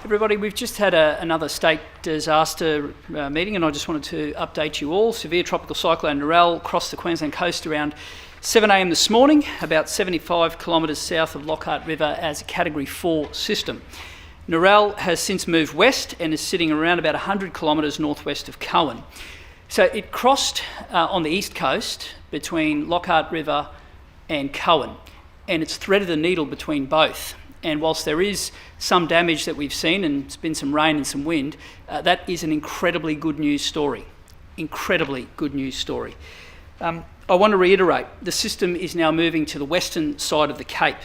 Everybody, we've just had another state disaster meeting, and I just wanted to update you all. Severe tropical cyclone Narelle crossed the Queensland coast around 7 a.m. this morning, about 75 kilometres south of Lockhart River as a Category 4 system. Narelle has since moved west and is sitting around about 100 kilometres northwest of Cowan. So it crossed on the east coast between Lockhart River and Cowan, and it's threaded the needle between both. And whilst there is some damage that we've seen, and it's been some rain and some wind, that is an incredibly good news story. Incredibly good news story. I want to reiterate, the system is now moving to the western side of the Cape,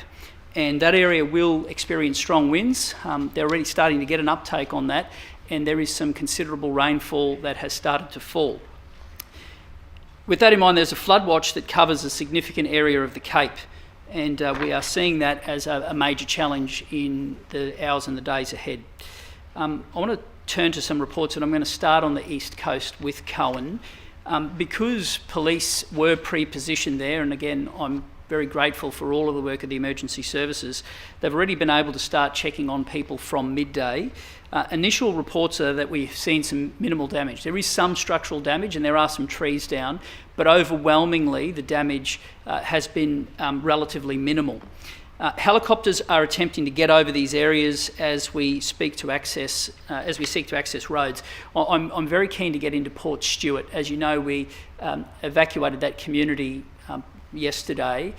and that area will experience strong winds. They're already starting to get an uptake on that, and there is some considerable rainfall that has started to fall. With that in mind, there's a flood watch that covers a significant area of the Cape, and we are seeing that as a major challenge in the hours and the days ahead. I want to turn to some reports, and I'm going to start on the east coast with Cowan. Because police were pre-positioned there, and again, I'm very grateful for all of the work of the emergency services, they've already been able to start checking on people from midday. Initial reports are that we've seen some minimal damage. There is some structural damage and there are some trees down, but overwhelmingly the damage has been relatively minimal. Helicopters are attempting to get over these areas as we seek to access roads. I'm very keen to get into Port Stewart. As you know, we evacuated that community yesterday,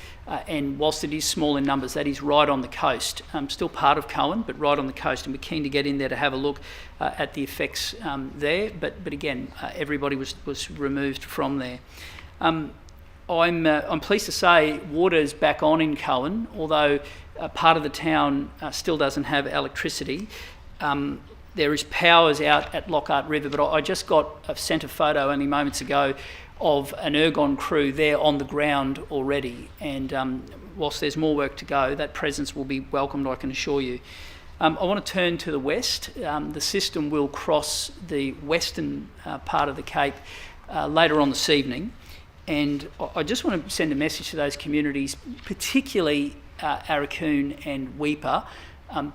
and whilst it is small in numbers, that is right on the coast. Still part of Cowan, but right on the coast, and we're keen to get in there to have a look at the effects there. But again, everybody was removed from there. I'm pleased to say water is back on in Cowan, although part of the town still doesn't have electricity. There is powers out at Lockhart River, but I just sent a photo only moments ago of an ergon crew there on the ground already, and whilst there's more work to go, that presence will be welcomed, I can assure you. I want to turn to the west. The system will cross the western part of the Cape later on this evening, and I just want to send a message to those communities, particularly Arakoon and Weipa,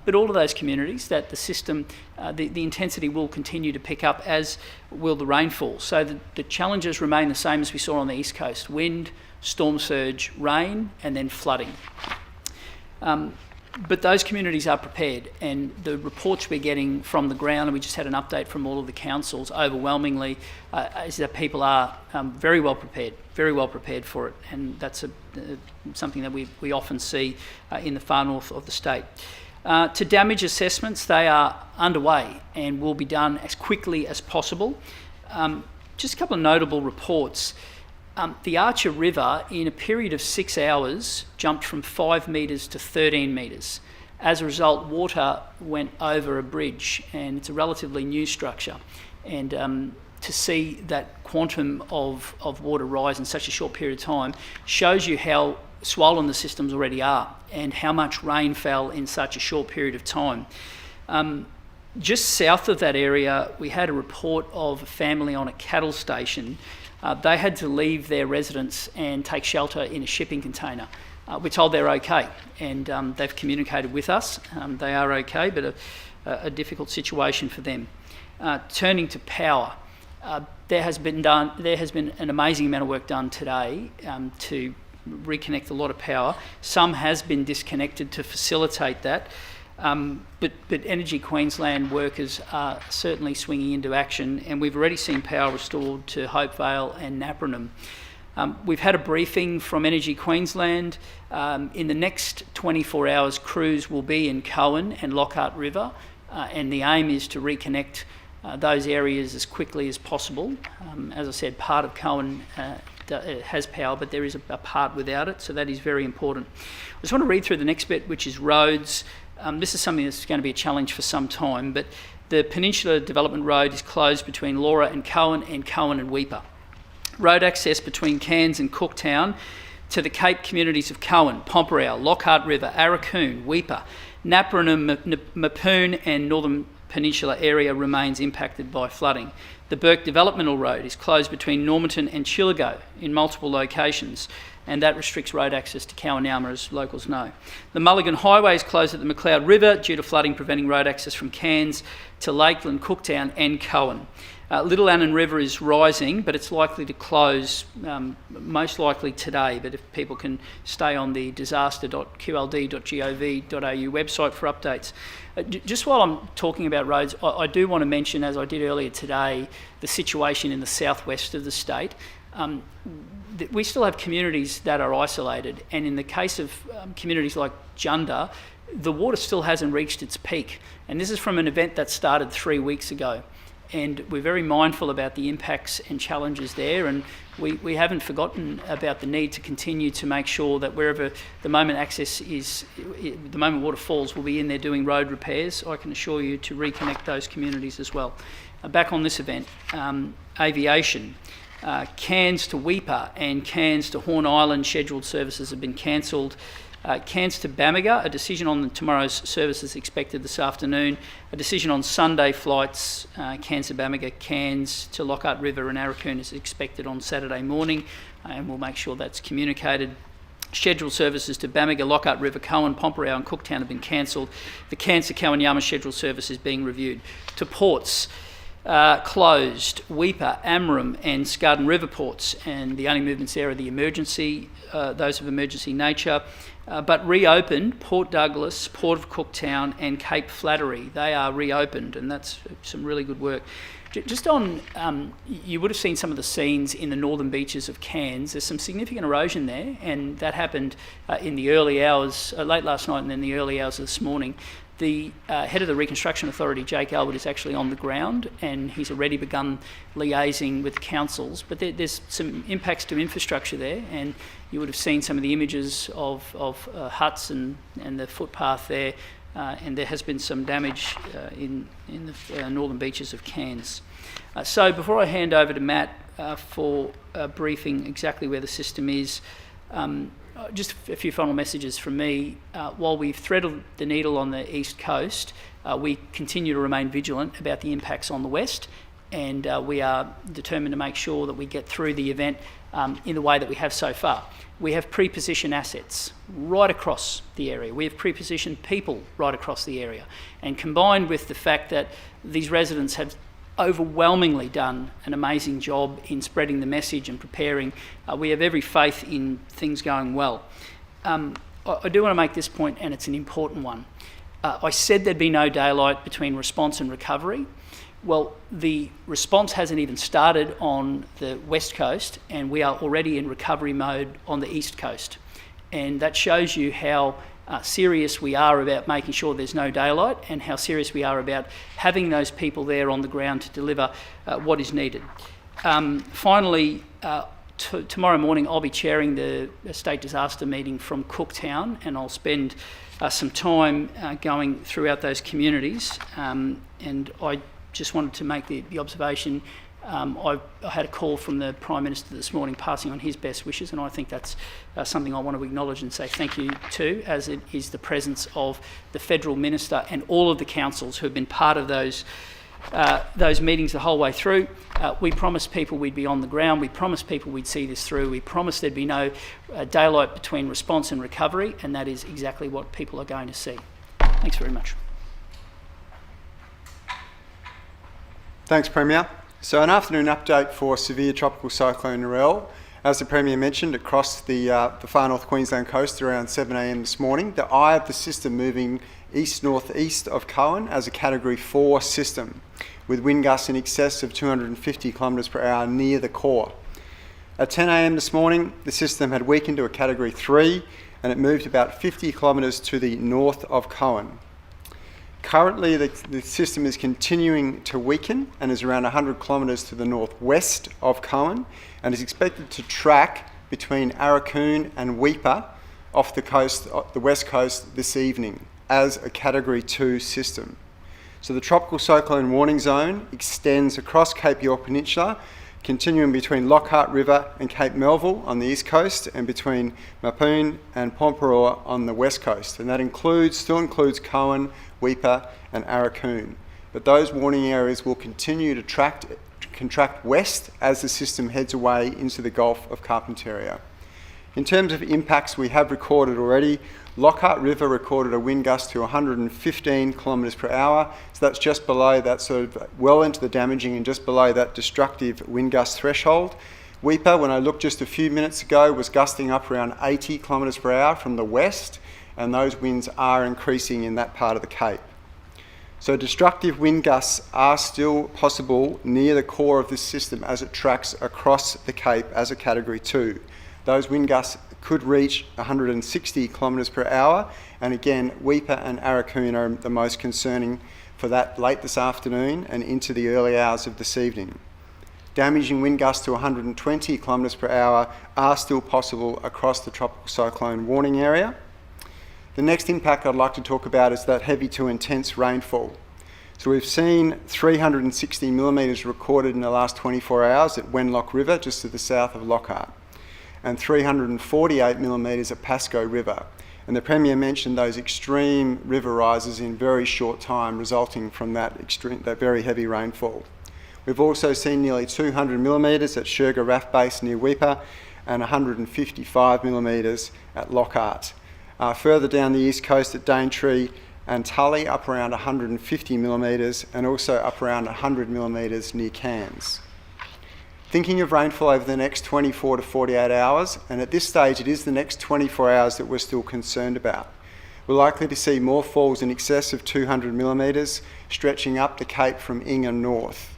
but all of those communities, that the system, the intensity will continue to pick up, as will the rainfall. So the challenges remain the same as we saw on the east coast: wind, storm surge, rain, and then flooding. But those communities are prepared, and the reports we're getting from the ground, and we just had an update from all of the councils overwhelmingly, is that people are very well prepared for it, and that's something that we often see in the far north of the state. To damage assessments, they are underway and will be done as quickly as possible. Just a couple of notable reports. The Archer River, in a period of 6 hours, jumped from 5 metres to 13 metres. As a result, water went over a bridge, and it's a relatively new structure. And to see that quantum of water rise in such a short period of time shows you how swollen the systems already are and how much rain fell in such a short period of time. Just south of that area, we had a report of a family on a cattle station. They had to leave their residence and take shelter in a shipping container. We're told they're okay, and they've communicated with us. They are okay, but a difficult situation for them. Turning to power, there has been an amazing amount of work done today to reconnect a lot of power. Some has been disconnected to facilitate that, but Energy Queensland workers are certainly swinging into action, and we've already seen power restored to Hopevale and Afternon. We've had a briefing from Energy Queensland. In the next 24 hours, crews will be in Cowan and Lockhart River, and the aim is to reconnect those areas as quickly as possible. As I said, part of Cowan has power, but there is a part without it, so that is very important. I just want to read through the next bit, which is roads. This is something that's going to be a challenge for some time, but the Peninsula Development Road is closed between Laura and Cowan and Weipa. Road access between Cairns and Cooktown to the Cape communities of Cowan, Pomperow, Lockhart River, Arakoon, Weipa, Napparin, Mapoon and Northern Peninsula area remains impacted by flooding. The Burke Developmental Road is closed between Normanton and Chillago in multiple locations. and that restricts road access to Kawanyama, as locals know. The Mulligan Highway is closed at the McLeod River due to flooding preventing road access from Cairns to Lakeland, Cooktown and Cowan. Little Annan River is rising, but it's likely to close most likely today, but if people can stay on the disaster.qld.gov.au website for updates. Just while I'm talking about roads, I do want to mention, as I did earlier today, the situation in the southwest of the state. We still have communities that are isolated, and in the case of communities like Junda, the water still hasn't reached its peak, and this is from an event that started 3 weeks ago. And we're very mindful about the impacts and challenges there, and we haven't forgotten about the need to continue to make sure that wherever the moment access is, the moment water falls, we'll be in there doing road repairs. I can assure you to reconnect those communities as well. Back on this event, aviation. Cairns to Weipa and Cairns to Horn Island scheduled services have been cancelled. Cairns to Bamaga, a decision on tomorrow's service is expected this afternoon. A decision on Sunday flights, Cairns to Bamaga, Cairns to Lockhart River and Arakoon is expected on Saturday morning, and we'll make sure that's communicated. Scheduled services to Bamaga, Lockhart River, Cowan, Pomperow and Cooktown have been cancelled. The Cairns to Kawanyama scheduled service is being reviewed. To ports, closed, Weipa, Amram and Scarden River ports, and the only movements there are the emergency, those of emergency nature. But reopened, Port Douglas, Port of Cooktown and Cape Flattery. They are reopened, and that's some really good work. Just on, you would have seen some of the scenes in the northern beaches of Cairns. There's some significant erosion there, and that happened in the early hours, late last night and then the early hours of this morning. The head of the Reconstruction Authority, Jake Albert, is actually on the ground, and he's already begun liaising with councils. But there's some impacts to infrastructure there, and you would have seen some of the images of huts and the footpath there, and there has been some damage in the northern beaches of Cairns. So before I hand over to Matt for briefing exactly where the system is, just a few final messages from me. While we've threaded the needle on the east coast, we continue to remain vigilant about the impacts on the west, and we are determined to make sure that we get through the event in the way that we have so far. We have pre-positioned assets right across the area. We have pre-positioned people right across the area. And combined with the fact that these residents have overwhelmingly done an amazing job in spreading the message and preparing, we have every faith in things going well. I do want to make this point, and it's an important one. I said there'd be no daylight between response and recovery. Well, the response hasn't even started on the west coast, and we are already in recovery mode on the east coast. And that shows you how serious we are about making sure there's no daylight, and how serious we are about having those people there on the ground to deliver what is needed. Finally, tomorrow morning I'll be chairing the state disaster meeting from Cooktown, and I'll spend some time going throughout those communities, and I just wanted to make the observation. I had a call from the Prime Minister this morning passing on his best wishes, and I think that's something I want to acknowledge and say thank you to, as it is the presence of the Federal Minister and all of the councils who have been part of those meetings the whole way through. We promised people we'd be on the ground. We promised people we'd see this through. We promised there'd be no daylight between response and recovery, and that is exactly what people are going to see. Thanks very much. Thanks, Premier. So an afternoon update for severe tropical cyclone Narelle. As the Premier mentioned, it crossed the far north Queensland coast around 7 a.m. this morning. The eye of the system moving east-northeast of Cowan as a Category 4 system, with wind gusts in excess of 250 kilometres per hour near the core. At 10 a.m. this morning, the system had weakened to a Category 3, and it moved about 50 kilometres to the north of Cowan. Currently, the system is continuing to weaken and is around 100 kilometres to the northwest of Cowan, and is expected to track between Arakoon and Weipa off the coast, the west coast, this evening as a Category 2 system. So the tropical cyclone warning zone extends across Cape York Peninsula, continuing between Lockhart River and Cape Melville on the east coast, and between Mapoon and Pomperour on the west coast. And that still includes Cowan, Weipa and Arakoon. But those warning areas will continue to contract west as the system heads away into the Gulf of Carpentaria. In terms of impacts we have recorded already, Lockhart River recorded a wind gust to 115 kilometres per hour, so that's just below that, sort of well into the damaging and just below that destructive wind gust threshold. Weipa, when I looked just a few minutes ago, was gusting up around 80 kilometres per hour from the west, and those winds are increasing in that part of the Cape. So destructive wind gusts are still possible near the core of this system as it tracks across the Cape as a Category 2. Those wind gusts could reach 160 kilometres per hour, and again, Weipa and Aurukun are the most concerning for that late this afternoon and into the early hours of this evening. Damaging wind gusts to 120 kilometres per hour are still possible across the tropical cyclone warning area. The next impact I'd like to talk about is that heavy to intense rainfall. So we've seen 360 millimetres recorded in the last 24 hours at Wenlock River, just to the south of Lockhart, and 348 millimetres at Pascoe River. And the Premier mentioned those extreme river rises in very short time resulting from that very heavy rainfall. We've also seen nearly 200 millimetres at Sherga Raft Base near Weipa and 155 millimetres at Lockhart. Further down the east coast at Daintree and Tully, up around 150 millimetres, and also up around 100 millimetres near Cairns. Thinking of rainfall over the next 24 to 48 hours, and at this stage it is the next 24 hours that we're still concerned about. We're likely to see more falls in excess of 200 millimetres, stretching up the Cape from Ingham north.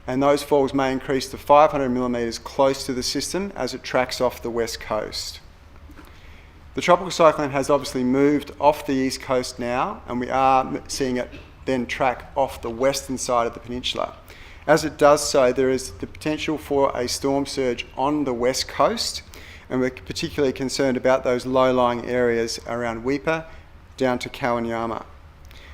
And those falls may increase to 500 millimetres close to the system as it tracks off the west coast. The tropical cyclone has obviously moved off the east coast now, and we are seeing it then track off the western side of the peninsula. As it does so, there is the potential for a storm surge on the west coast, and we're particularly concerned about those low-lying areas around Weipa down to Kawanyama.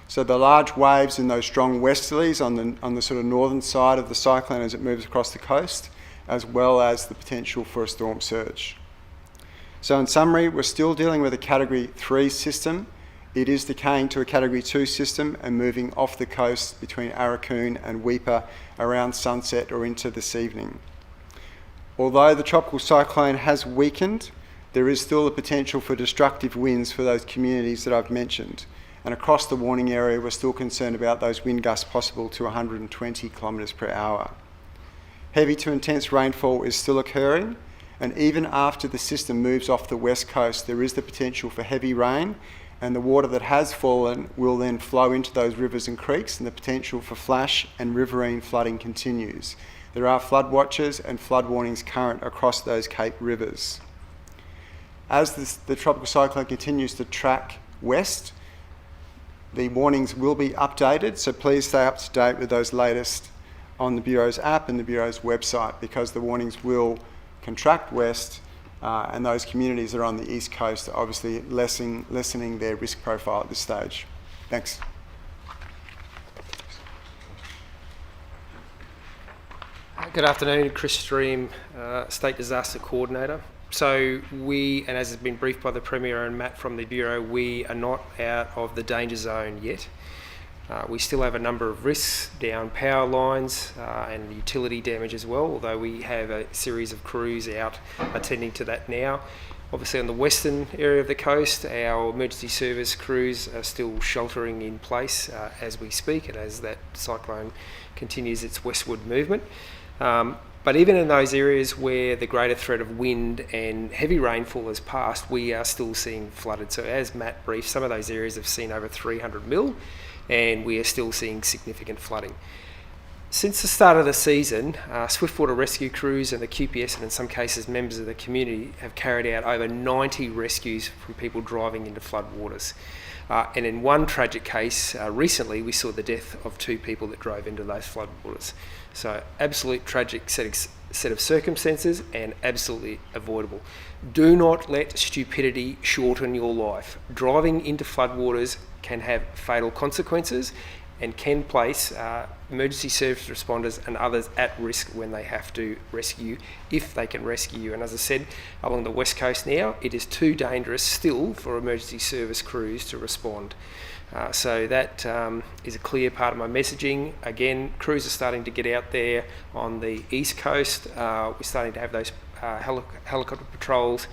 So the large waves and those strong westerlies on the sort of northern side of the cyclone as it moves across the coast, as well as the potential for a storm surge. So in summary, we're still dealing with a Category 3 system. It is decaying to a Category 2 system and moving off the coast between Aurukun and Weipa around sunset or into this evening. Although the tropical cyclone has weakened, there is still the potential for destructive winds for those communities that I've mentioned. And across the warning area, we're still concerned about those wind gusts possible to 120 kilometres per hour. Heavy to intense rainfall is still occurring, and even after the system moves off the west coast, there is the potential for heavy rain, and the water that has fallen will then flow into those rivers and creeks, and the potential for flash and riverine flooding continues. There are flood watches and flood warnings current across those Cape rivers. As the tropical cyclone continues to track west, the warnings will be updated, so please stay up to date with those latest on the Bureau's app and the Bureau's website, because the warnings will contract west and those communities that are on the east coast are obviously lessening their risk profile at this stage. Thanks. Good afternoon, Chris Stream, State Disaster Coordinator. So we, and as has been briefed by the Premier and Matt from the Bureau, we are not out of the danger zone yet. We still have a number of risks down power lines and utility damage as well, although we have a series of crews out attending to that now. Obviously on the western area of the coast, our emergency service crews are still sheltering in place as we speak and as that cyclone continues its westward movement. But even in those areas where the greater threat of wind and heavy rainfall has passed, we are still seeing flooded. So as Matt briefed, some of those areas have seen over 300 mil, and we are still seeing significant flooding. Since the start of the season, swiftwater rescue crews and the QPS, and in some cases members of the community, have carried out over 90 rescues from people driving into floodwaters. And in one tragic case recently, we saw the death of 2 people that drove into those floodwaters. So absolute tragic set of circumstances and absolutely avoidable. Do not let stupidity shorten your life. Driving into floodwaters can have fatal consequences and can place emergency service responders and others at risk when they have to rescue, if they can rescue you. And as I said, along the west coast now, it is too dangerous still for emergency service crews to respond. So that is a clear part of my messaging. Again, crews are starting to get out there on the east coast. We're starting to have those helicopter patrols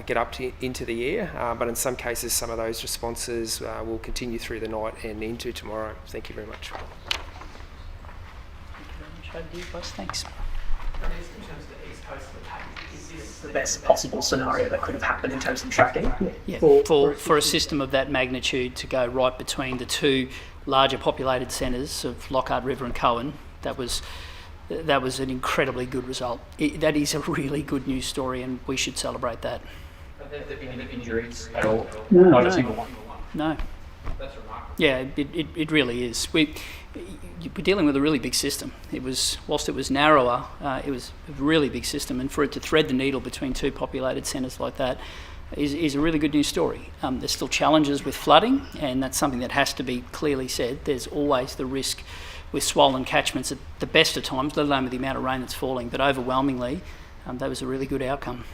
get up into the air, but in some cases some of those responses will continue through the night and into tomorrow. Thank you very much. Thank you very much. Over to you, boss. Thanks. Is this the best possible scenario that could have happened in terms of tracking? Yeah, for a system of that magnitude to go right between the two larger populated centres of Lockhart River and Cowan, that was an incredibly good result. That is a really good news story, and we should celebrate that. Have there been any injuries at all? No. Not a single one? No. That's remarkable. Yeah, it really is. We're dealing with a really big system. Whilst it was narrower, it was a really big system, and for it to thread the needle between two populated centres like that is a really good news story. There's still challenges with flooding, and that's something that has to be clearly said. There's always the risk with swollen catchments at the best of times, let alone with the amount of rain that's falling, but overwhelmingly, that was a really good outcome.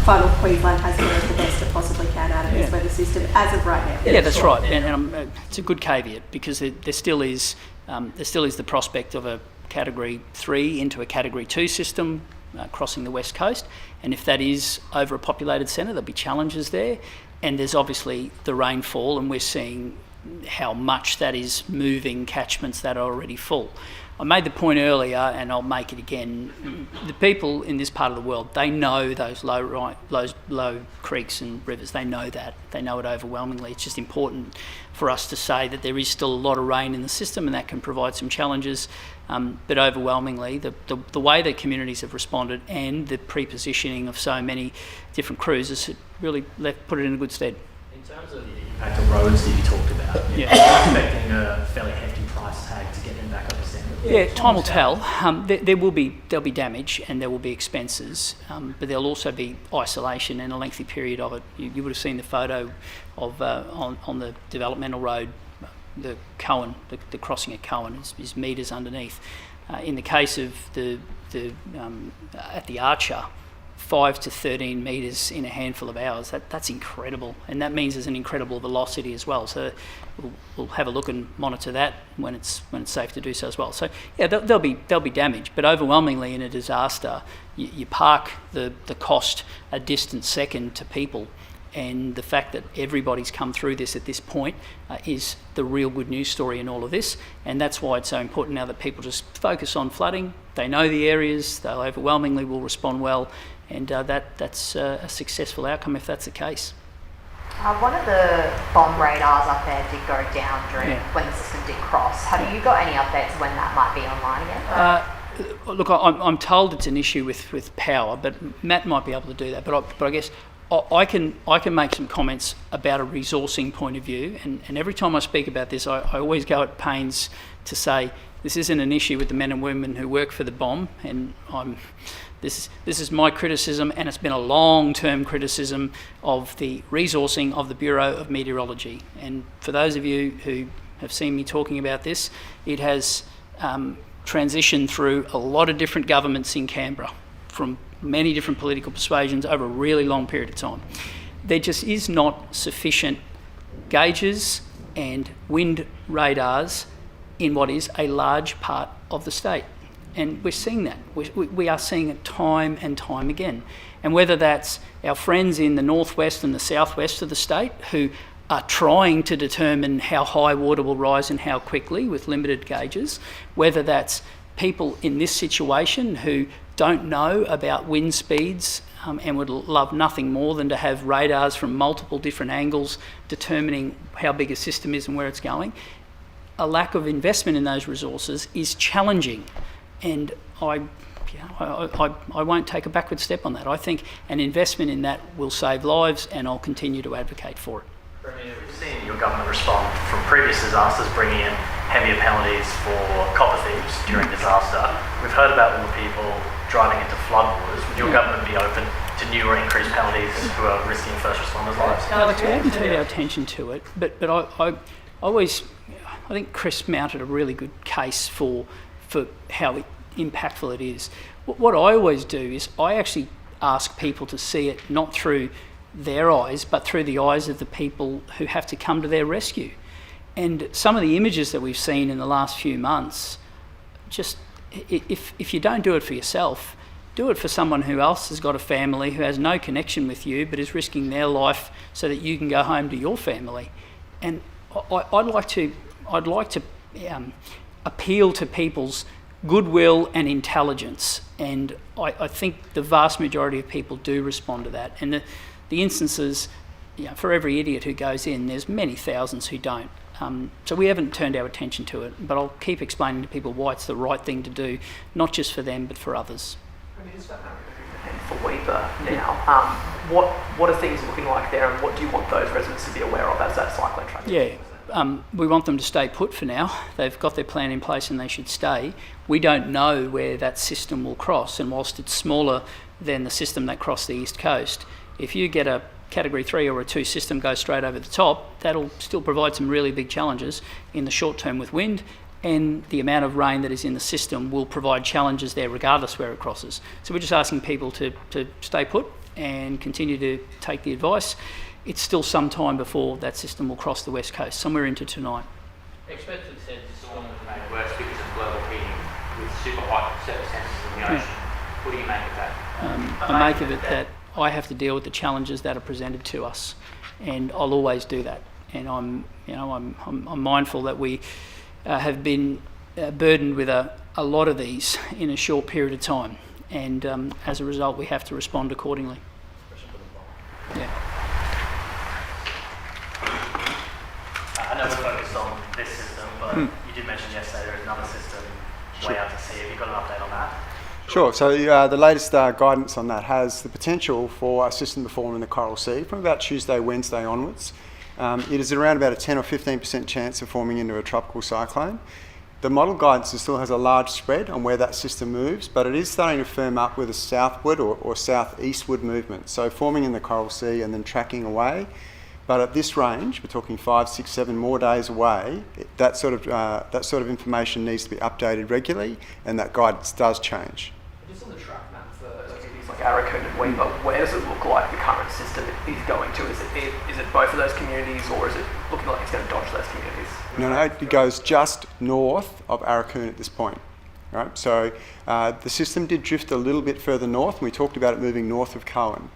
Final Queensland has been the best it possibly can out of this weather system as of right now. Yeah, that's right, and it's a good caveat because there still is the prospect of a Category 3 into a Category 2 system crossing the west coast, and if that is over a populated centre, there'll be challenges there, and there's obviously the rainfall, and we're seeing how much that is moving catchments that are already full. I made the point earlier, and I'll make it again. The people in this part of the world, they know those low creeks and rivers. They know that. They know it overwhelmingly. It's just important for us to say that there is still a lot of rain in the system, and that can provide some challenges. But overwhelmingly, the way that communities have responded and the pre-positioning of so many different crews has really put it in a good stead. In terms of the impact on roads that you talked about, are you expecting a fairly hefty price tag to get them back up to standard? Yeah, time will tell. There'll be damage and there will be expenses, but there'll also be isolation and a lengthy period of it. You would have seen the photo of on the developmental road, the Cowan, the crossing at Cowan is metres underneath. In the case of at the Archer, 5 to 13 metres in a handful of hours. That's incredible, and that means there's an incredible velocity as well. So we'll have a look and monitor that when it's safe to do so as well. So yeah, there'll be damage, but overwhelmingly in a disaster, you park the cost a distant second to people, and the fact that everybody's come through this at this point is the real good news story in all of this, and that's why it's so important now that people just focus on flooding. They know the areas, they overwhelmingly will respond well, and that's a successful outcome if that's the case. One of the bomb radars up there did go down during when the system did cross. Have you got any updates when that might be online again? Look, I'm told it's an issue with power, but Matt might be able to do that. But I guess I can make some comments about a resourcing point of view, and every time I speak about this, I always go at pains to say this isn't an issue with the men and women who work for the BOM, and this is my criticism, and it's been a long-term criticism of the resourcing of the Bureau of Meteorology. And for those of you who have seen me talking about this, it has transitioned through a lot of different governments in Canberra from many different political persuasions over a really long period of time. There just is not sufficient gauges and wind radars in what is a large part of the state. And we're seeing that. We are seeing it time and time again. And whether that's our friends in the northwest and the southwest of the state who are trying to determine how high water will rise and how quickly with limited gauges, whether that's people in this situation who don't know about wind speeds and would love nothing more than to have radars from multiple different angles determining how big a system is and where it's going. A lack of investment in those resources is challenging. And I won't take a backward step on that. I think an investment in that will save lives, and I'll continue to advocate for it. Premier, we've seen your government respond from previous disasters, bringing in heavier penalties for copper thieves during disaster. We've heard about all the people driving into floodwaters. Would your government be open to new or increased penalties who are risking first responders' lives? Alex, we haven't turned our attention to it, but I think Chris mounted a really good case for how impactful it is. What I always do is I actually ask people to see it not through their eyes, but through the eyes of the people who have to come to their rescue. And some of the images that we've seen in the last few months, just if you don't do it for yourself, do it for someone who else has got a family who has no connection with you but is risking their life so that you can go home to your family. And I'd like to appeal to people's goodwill and intelligence, and I think the vast majority of people do respond to that. And the instances, for every idiot who goes in, there's many thousands who don't. So we haven't turned our attention to it, but I'll keep explaining to people why it's the right thing to do, not just for them but for others. For Weeper now, what are things looking like there, and what do you want those residents to be aware of as that cyclone track? Yeah, we want them to stay put for now. They've got their plan in place and they should stay. We don't know where that system will cross, and whilst it's smaller than the system that crossed the east coast, if you get a Category 3 or a 2 system go straight over the top, that'll still provide some really big challenges in the short term with wind, and the amount of rain that is in the system will provide challenges there regardless where it crosses. So we're just asking people to stay put and continue to take the advice. It's still some time before that system will cross the west coast, somewhere into tonight. Experts have said the storm was made worse because of global heating with super high temperatures in the ocean. What do you make of that? I make of it that I have to deal with the challenges that are presented to us, and I'll always do that. And I'm mindful that we have been burdened with a lot of these in a short period of time, and as a result we have to respond accordingly. Yeah. I know we're focused on this system, but you did mention yesterday there is another system way out to sea. Have you got an update on that? Sure. So the latest guidance on that has the potential for a system to form in the Coral Sea from about Tuesday, Wednesday onwards. It is around about a 10 or 15% chance of forming into a tropical cyclone. The model guidance still has a large spread on where that system moves, but it is starting to firm up with a southward or southeastward movement, so forming in the Coral Sea and then tracking away. But at this range, we're talking 5, 6, 7 more days away, that sort of information needs to be updated regularly, and that guidance does change. Just on the track map for communities like Arakoon and Weeper, where does it look like the current system is going to? Is it both of those communities, or is it looking like it's going to dodge those communities? No, it goes just north of Arakoon at this point. Right? So the system did drift a little bit further north, and we talked about it moving north of Cowan.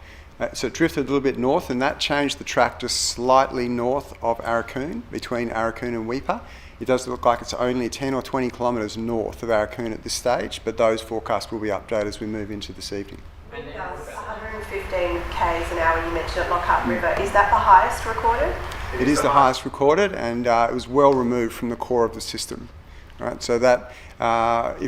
So it drifted a little bit north, and that changed the track to slightly north of Arakoon, between Arakoon and Weeper. It does look like it's only 10 or 20 kilometres north of Arakoon at this stage, but those forecasts will be updated as we move into this evening. 115 k's an hour, you mentioned at Lockhart River. Is that the highest recorded? It is the highest recorded, and it was well removed from the core of the system. Right, so that I'll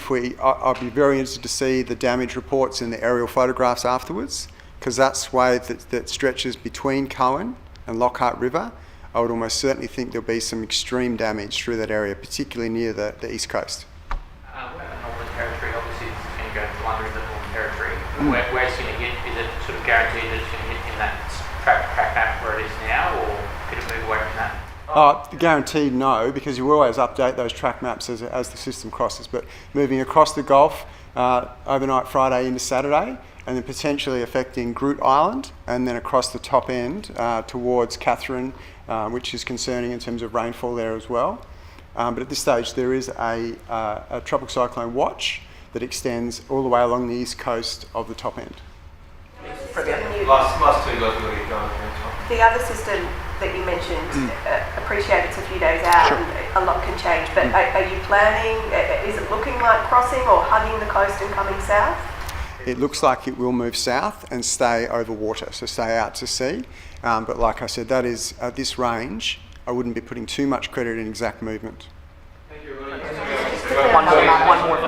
be very interested to see the damage reports and the aerial photographs afterwards, because that swathe that stretches between Cowan and Lockhart River, I would almost certainly think there'll be some extreme damage through that area, particularly near the east coast. What about the Northern Territory? Obviously, this is going to go into under the Northern Territory. Where it's going to hit? Is it sort of guaranteed that it's going to hit in that track map where it is now, or could it move away from that? Guaranteed no, because you will always update those track maps as the system crosses. But moving across the Gulf overnight Friday into Saturday, and then potentially affecting Groot Island, and then across the top end towards Catherine, which is concerning in terms of rainfall there as well. But at this stage, there is a tropical cyclone watch that extends all the way along the east coast of the top end. Last 2 guys will get going. The other system that you mentioned, appreciate it's a few days out, Sure. and a lot can change, but are you planning, is it looking like crossing or hugging the coast and coming south? It looks like it will move south and stay over water, so stay out to sea. But like I said, that is at this range, I wouldn't be putting too much credit in exact movement. One more